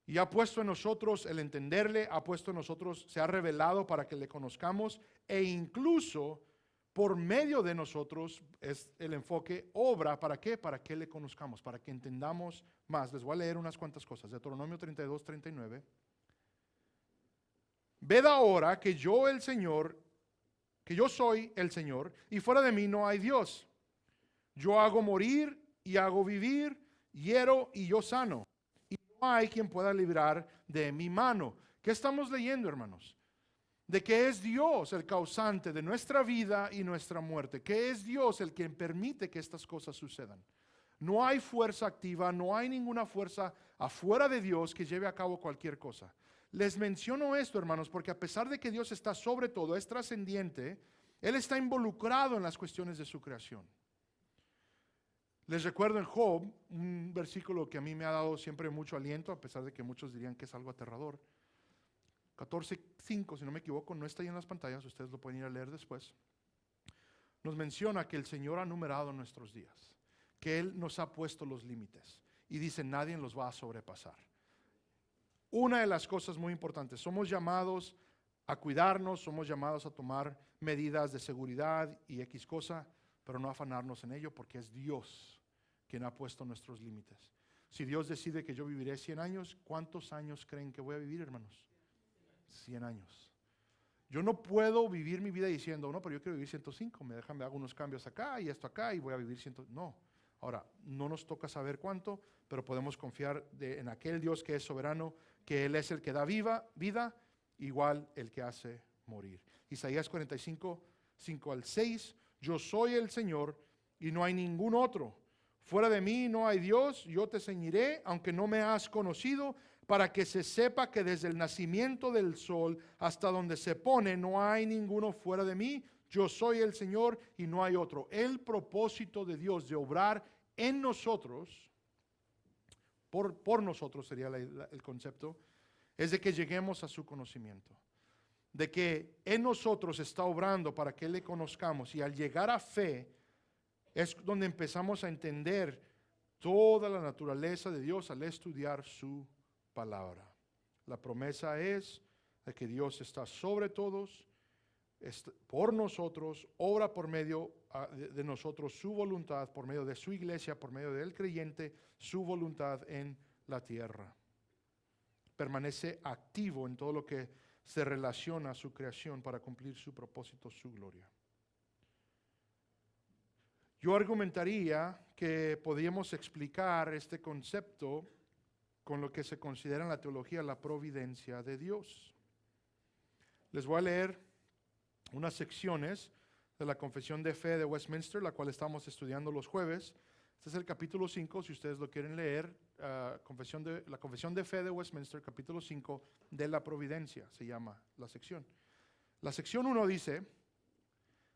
Y ha puesto en nosotros el entenderle, ha puesto en nosotros, se ha revelado para que le conozcamos e incluso por medio de nosotros es el enfoque, obra, ¿para qué? Para que le conozcamos, para que entendamos más. Les voy a leer unas cuantas cosas. Deuteronomio 32, 39. Ved ahora que yo el Señor, que yo soy el Señor, y fuera de mí no hay Dios. Yo hago morir y hago vivir, hiero y yo sano. Y no hay quien pueda librar de mi mano. ¿Qué estamos leyendo, hermanos? De que es Dios el causante de nuestra vida y nuestra muerte, que es Dios el quien permite que estas cosas sucedan. No hay fuerza activa, no hay ninguna fuerza afuera de Dios que lleve a cabo cualquier cosa. Les menciono esto, hermanos, porque a pesar de que Dios está sobre todo, es trascendiente, Él está involucrado en las cuestiones de su creación. Les recuerdo en Job, un versículo que a mí me ha dado siempre mucho aliento, a pesar de que muchos dirían que es algo aterrador. 14:5, si no me equivoco, no está ahí en las pantallas, ustedes lo pueden ir a leer después. Nos menciona que el Señor ha numerado nuestros días, que Él nos ha puesto los límites y dice nadie los va a sobrepasar. Una de las cosas muy importantes, somos llamados a cuidarnos, somos llamados a tomar medidas de seguridad y X cosa, pero no afanarnos en ello porque es Dios quien ha puesto nuestros límites. Si Dios decide que yo viviré 100 años, ¿cuántos años creen que voy a vivir, hermanos? 100 años. Yo no puedo vivir mi vida diciendo, no, pero yo quiero vivir 105, me hago unos cambios acá y esto acá y voy a vivir 100. No. Ahora, no nos toca saber cuánto, pero podemos confiar en aquel Dios que es soberano, que Él es el que da vida, igual el que hace morir. Isaías 45, 5 al 6, yo soy el Señor y no hay ningún otro. Fuera de mí no hay Dios, yo te ceñiré, aunque no me has conocido, para que se sepa que desde el nacimiento del sol hasta donde se pone no hay ninguno fuera de mí. Yo soy el Señor y no hay otro. El propósito de Dios de obrar en nosotros, por nosotros sería el concepto, es de que lleguemos a su conocimiento. De que en nosotros está obrando para que le conozcamos y al llegar a fe es donde empezamos a entender toda la naturaleza de Dios al estudiar su palabra. La promesa es de que Dios está sobre todos, por nosotros, obra por medio de nosotros su voluntad, por medio de su iglesia, por medio del creyente, su voluntad en la tierra. Permanece activo en todo lo que se relaciona a su creación para cumplir su propósito, su gloria. Yo argumentaría que podríamos explicar este concepto con lo que se considera en la teología la providencia de Dios. Les voy a leer unas secciones de la Confesión de Fe de Westminster, la cual estamos estudiando los jueves. Este es el capítulo 5, si ustedes lo quieren leer, la Confesión de Fe de Westminster, capítulo 5, de la providencia, se llama la sección. La sección 1 dice,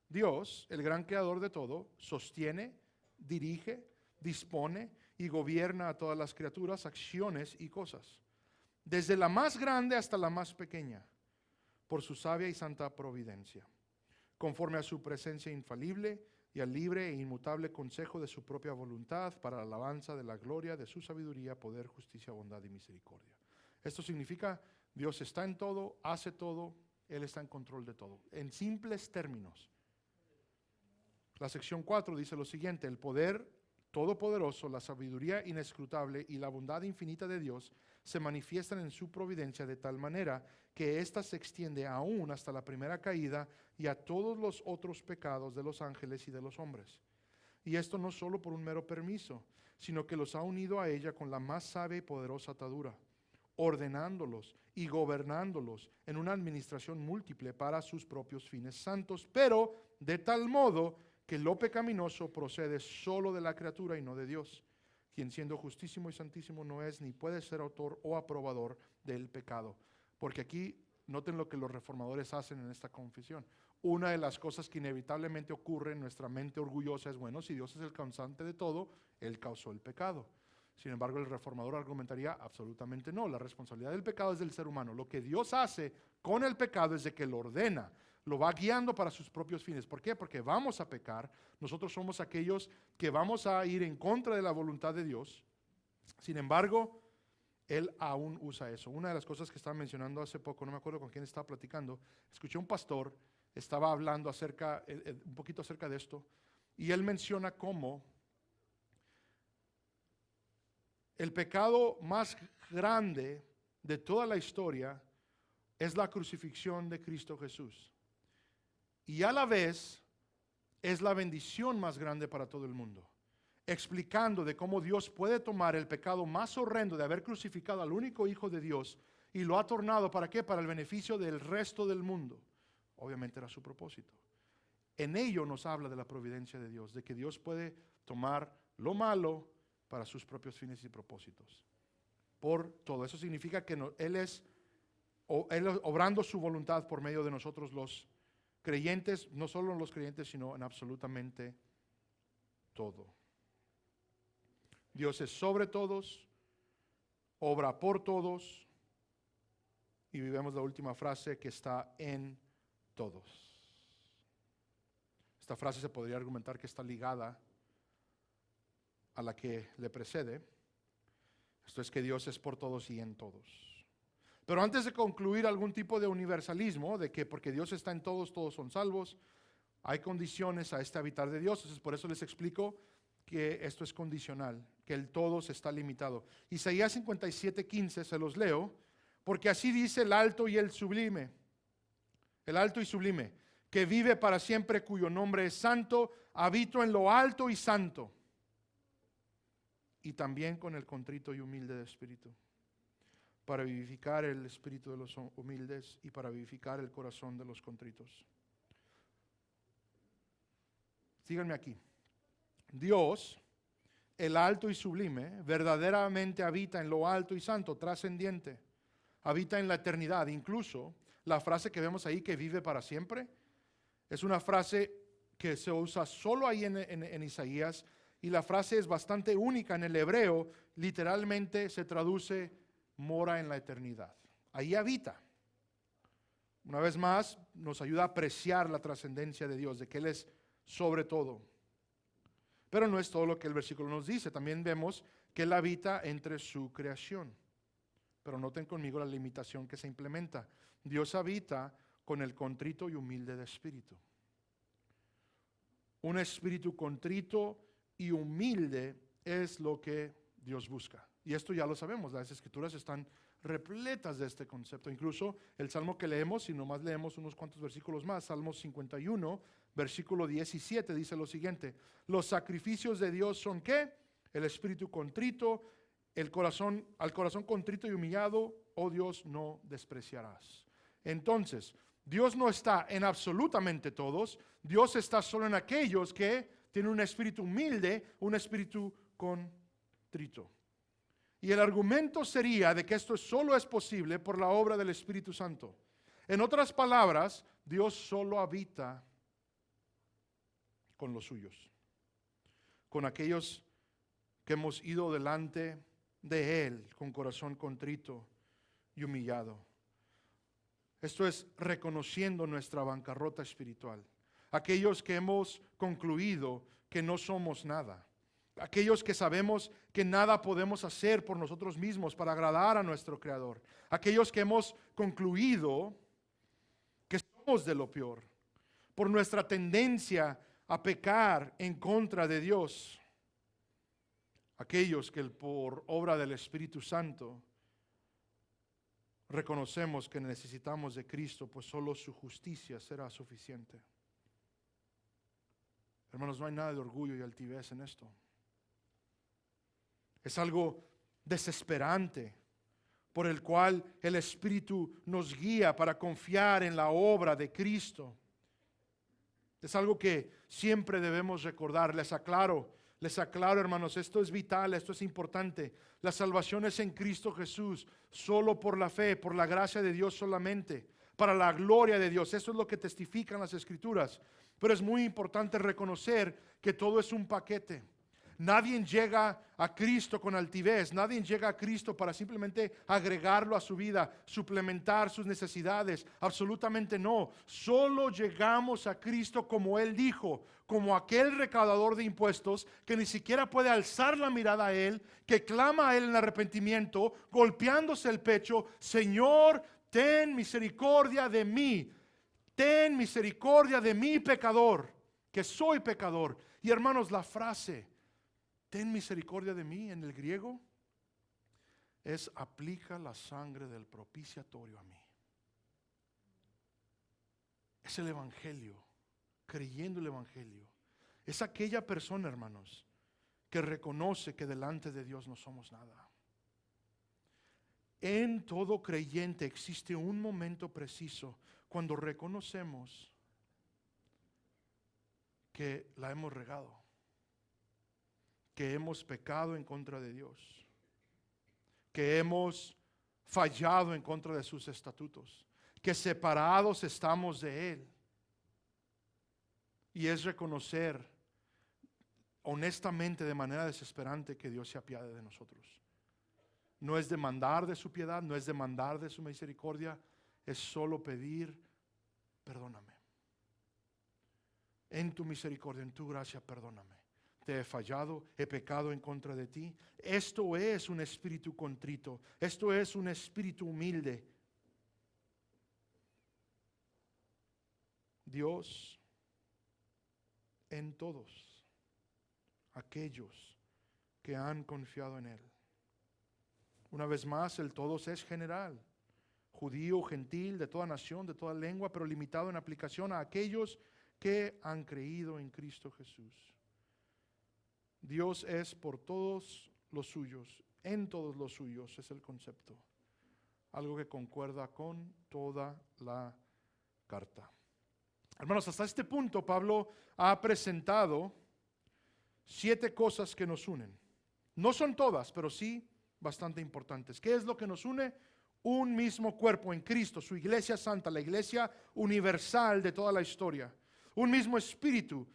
Dios, el gran creador de todo, sostiene, dirige, dispone y gobierna a todas las criaturas, acciones y cosas, desde la más grande hasta la más pequeña, por su sabia y santa providencia, conforme a su presencia infalible y al libre e inmutable consejo de su propia voluntad, para la alabanza de la gloria de su sabiduría, poder, justicia, bondad y misericordia. Esto significa, Dios está en todo, hace todo, Él está en control de todo. En simples términos, la sección 4 dice lo siguiente, el poder todopoderoso, la sabiduría inescrutable y la bondad infinita de Dios se manifiestan en su providencia de tal manera que ésta se extiende aún hasta la primera caída y a todos los otros pecados de los ángeles y de los hombres. Y esto no solo por un mero permiso, sino que los ha unido a ella con la más sabia y poderosa atadura, ordenándolos y gobernándolos en una administración múltiple para sus propios fines santos, pero de tal modo que lo pecaminoso procede solo de la criatura y no de Dios, quien siendo justísimo y santísimo no es ni puede ser autor o aprobador del pecado. Porque aquí, noten lo que los reformadores hacen en esta confesión. Una de las cosas que inevitablemente ocurre en nuestra mente orgullosa es, bueno, si Dios es el causante de todo, Él causó el pecado. Sin embargo, el reformador argumentaría absolutamente no. La responsabilidad del pecado es del ser humano. Lo que Dios hace con el pecado es de que lo ordena, lo va guiando para sus propios fines. ¿Por qué? Porque vamos a pecar. Nosotros somos aquellos que vamos a ir en contra de la voluntad de Dios. Sin embargo, Él aún usa eso. Una de las cosas que estaba mencionando hace poco, no me acuerdo con quién estaba platicando, escuché un pastor, estaba hablando un poquito acerca de esto, y él menciona cómo el pecado más grande de toda la historia es la crucifixión de Cristo Jesús. Y a la vez es la bendición más grande para todo el mundo. Explicando de cómo Dios puede tomar el pecado más horrendo de haber crucificado al único Hijo de Dios y lo ha tornado, ¿para qué? Para el beneficio del resto del mundo. Obviamente era su propósito. En ello nos habla de la providencia de Dios, de que Dios puede tomar lo malo para sus propios fines y propósitos. Por todo eso significa que Él obrando su voluntad por medio de nosotros los creyentes, no solo en los creyentes, sino en absolutamente todo. Dios es sobre todos, obra por todos, y vivimos la última frase que está en todos. Esta frase se podría argumentar que está ligada a la que le precede. Esto es que Dios es por todos y en todos. Pero antes de concluir algún tipo de universalismo, de que porque Dios está en todos, todos son salvos, hay condiciones a este habitar de Dios. Entonces por eso les explico que esto es condicional, que el todos está limitado. Isaías 57:15, se los leo, porque así dice el alto y el sublime, el alto y sublime, que vive para siempre, cuyo nombre es santo, habito en lo alto y santo, y también con el contrito y humilde de espíritu, para vivificar el espíritu de los humildes y para vivificar el corazón de los contritos. Síganme aquí. Dios, el alto y sublime, verdaderamente habita en lo alto y santo, trascendiente, habita en la eternidad. Incluso la frase que vemos ahí, que vive para siempre, es una frase que se usa solo ahí en Isaías. Y la frase es bastante única en el hebreo, literalmente se traduce mora en la eternidad. Ahí habita. Una vez más, nos ayuda a apreciar la trascendencia de Dios, de que Él es sobre todo. Pero no es todo lo que el versículo nos dice. También vemos que Él habita entre su creación. Pero noten conmigo la limitación que se implementa. Dios habita con el contrito y humilde de espíritu. Un espíritu contrito y humilde es lo que Dios busca. Y esto ya lo sabemos, las escrituras están repletas de este concepto. Incluso el salmo que leemos, si nomás leemos unos cuantos versículos más, Salmo 51, versículo 17, dice lo siguiente: los sacrificios de Dios son ¿qué? El espíritu contrito, al corazón contrito y humillado, oh Dios, no despreciarás. Entonces, Dios no está en absolutamente todos, Dios está solo en aquellos que tienen un espíritu humilde, un espíritu contrito. Y el argumento sería de que esto solo es posible por la obra del Espíritu Santo. En otras palabras, Dios solo habita con los suyos, con aquellos que hemos ido delante de Él con corazón contrito y humillado. Esto es reconociendo nuestra bancarrota espiritual. Aquellos que hemos concluido que no somos nada. Aquellos que sabemos que nada podemos hacer por nosotros mismos para agradar a nuestro Creador. Aquellos que hemos concluido que somos de lo peor por nuestra tendencia a pecar en contra de Dios. Aquellos que por obra del Espíritu Santo reconocemos que necesitamos de Cristo, pues solo su justicia será suficiente. Hermanos, no hay nada de orgullo y altivez en esto. Es algo desesperante por el cual el Espíritu nos guía para confiar en la obra de Cristo. Es algo que siempre debemos recordar. Les aclaro, hermanos, esto es vital, esto es importante. La salvación es en Cristo Jesús, solo por la fe, por la gracia de Dios solamente, para la gloria de Dios. Eso es lo que testifican las Escrituras. Pero es muy importante reconocer que todo es un paquete. Nadie llega a Cristo con altivez. Nadie llega a Cristo para simplemente agregarlo a su vida, suplementar sus necesidades. Absolutamente no. Solo llegamos a Cristo como Él dijo, como aquel recaudador de impuestos que ni siquiera puede alzar la mirada a Él, que clama a Él en arrepentimiento, golpeándose el pecho: Señor, ten misericordia de mí. Ten misericordia de mí, pecador, que soy pecador. Y hermanos, la frase ten misericordia de mí en el griego es: aplica la sangre del propiciatorio a mí. Es el evangelio, creyendo el evangelio. Es aquella persona, hermanos, que reconoce que delante de Dios no somos nada. En todo creyente existe un momento preciso cuando reconocemos que la hemos regado, que hemos pecado en contra de Dios, que hemos fallado en contra de sus estatutos, que separados estamos de Él. Y es reconocer honestamente, de manera desesperante, que Dios se apiade de nosotros. No es demandar de su piedad, no es demandar de su misericordia, es solo pedir: perdóname. En tu misericordia, en tu gracia, perdóname. Te he fallado, he pecado en contra de ti. Esto es un espíritu contrito, esto es un espíritu humilde. Dios en todos aquellos que han confiado en Él. Una vez más, el todos es general: judío, gentil, de toda nación, de toda lengua, pero limitado en aplicación a aquellos que han creído en Cristo Jesús. Dios es por todos los suyos, en todos los suyos, es el concepto. Algo que concuerda con toda la carta. Hermanos, hasta este punto Pablo ha presentado 7 cosas que nos unen. No son todas, pero sí bastante importantes. ¿Qué es lo que nos une? Un mismo cuerpo en Cristo, su iglesia santa, la iglesia universal de toda la historia. Un mismo espíritu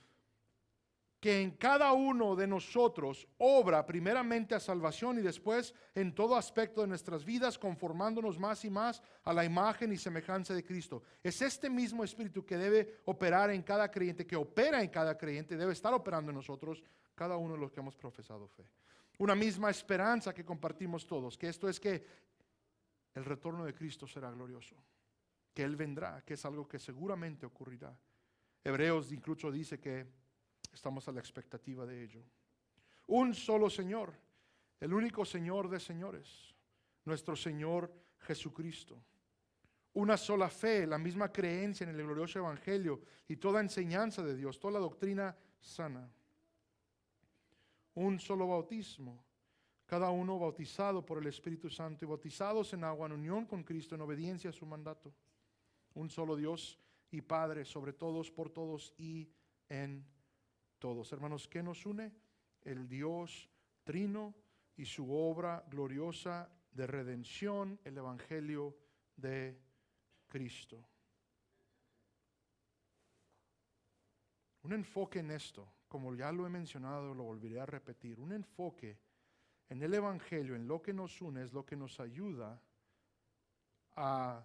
que en cada uno de nosotros obra primeramente a salvación y después en todo aspecto de nuestras vidas, conformándonos más y más a la imagen y semejanza de Cristo. Es este mismo espíritu que debe operar en cada creyente, que opera en cada creyente, debe estar operando en nosotros, cada uno de los que hemos profesado fe. Una misma esperanza que compartimos todos, que esto es que el retorno de Cristo será glorioso, que Él vendrá, que es algo que seguramente ocurrirá. Hebreos incluso dice que estamos a la expectativa de ello. Un solo Señor, el único Señor de señores, nuestro Señor Jesucristo. Una sola fe, la misma creencia en el glorioso evangelio y toda enseñanza de Dios, toda la doctrina sana. Un solo bautismo, cada uno bautizado por el Espíritu Santo y bautizados en agua en unión con Cristo en obediencia a su mandato. Un solo Dios y Padre sobre todos, por todos y en todos. Hermanos, ¿qué nos une? El Dios trino y su obra gloriosa de redención, el Evangelio de Cristo. Un enfoque en esto, como ya lo he mencionado, lo volveré a repetir, un enfoque en el Evangelio, en lo que nos une, es lo que nos ayuda a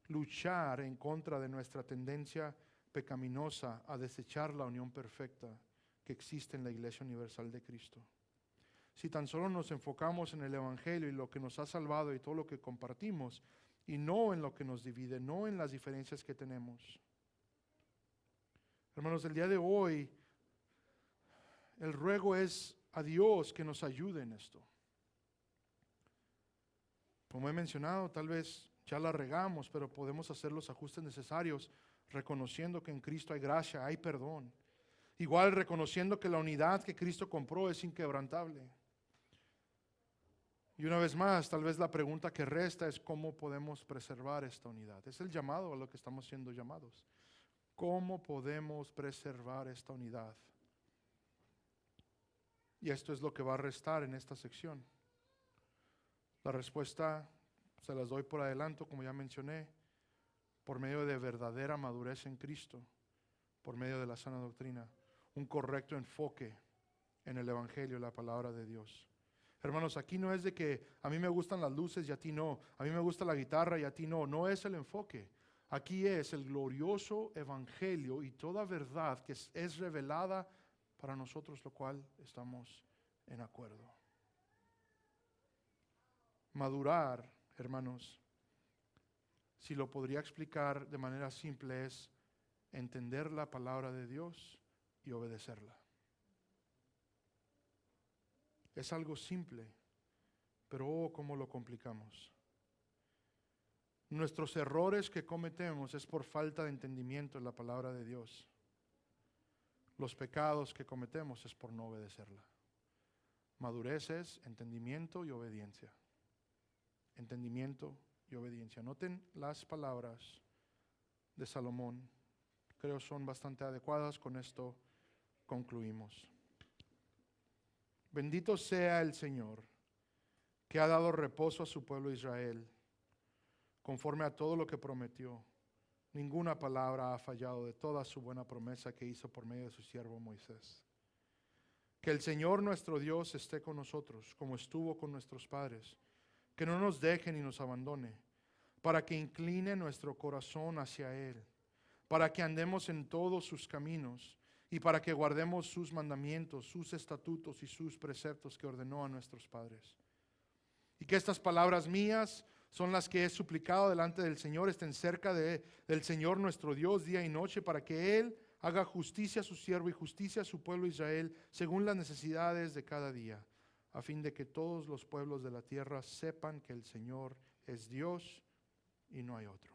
luchar en contra de nuestra tendencia pecaminosa a desechar la unión perfecta que existe en la Iglesia Universal de Cristo. Si tan solo nos enfocamos en el Evangelio y lo que nos ha salvado y todo lo que compartimos, y no en lo que nos divide, no en las diferencias que tenemos. Hermanos, el día de hoy, el ruego es a Dios que nos ayude en esto. Como he mencionado, tal vez ya la regamos, pero podemos hacer los ajustes necesarios, reconociendo que en Cristo hay gracia, hay perdón. Igual reconociendo que la unidad que Cristo compró es inquebrantable. Y una vez más, tal vez la pregunta que resta es: ¿cómo podemos preservar esta unidad? Es el llamado a lo que estamos siendo llamados. ¿Cómo podemos preservar esta unidad? Y esto es lo que va a restar en esta sección. La respuesta se las doy por adelanto, como ya mencioné, por medio de verdadera madurez en Cristo, por medio de la sana doctrina, un correcto enfoque en el Evangelio, la palabra de Dios. Hermanos, aquí no es de que a mí me gustan las luces y a ti no, a mí me gusta la guitarra y a ti no, no es el enfoque. Aquí es el glorioso Evangelio y toda verdad que es revelada para nosotros, lo cual estamos en acuerdo. Madurar, hermanos, si lo podría explicar de manera simple, es entender la palabra de Dios y obedecerla. Es algo simple, pero oh, cómo lo complicamos. Nuestros errores que cometemos es por falta de entendimiento en la palabra de Dios. Los pecados que cometemos es por no obedecerla. Madurez es entendimiento y obediencia. Entendimiento y obediencia. Noten las palabras de Salomón. Creo son bastante adecuadas. Con esto concluimos. Bendito sea el Señor, que ha dado reposo a su pueblo Israel, conforme a todo lo que prometió. Ninguna palabra ha fallado de toda su buena promesa que hizo por medio de su siervo Moisés. Que el Señor nuestro Dios esté con nosotros, como estuvo con nuestros padres. Que no nos deje ni nos abandone, para que incline nuestro corazón hacia Él, para que andemos en todos sus caminos y para que guardemos sus mandamientos, sus estatutos y sus preceptos que ordenó a nuestros padres. Y que estas palabras mías son las que he suplicado delante del Señor, estén cerca del Señor nuestro Dios día y noche, para que Él haga justicia a su siervo y justicia a su pueblo Israel, según las necesidades de cada día, a fin de que todos los pueblos de la tierra sepan que el Señor es Dios y no hay otro.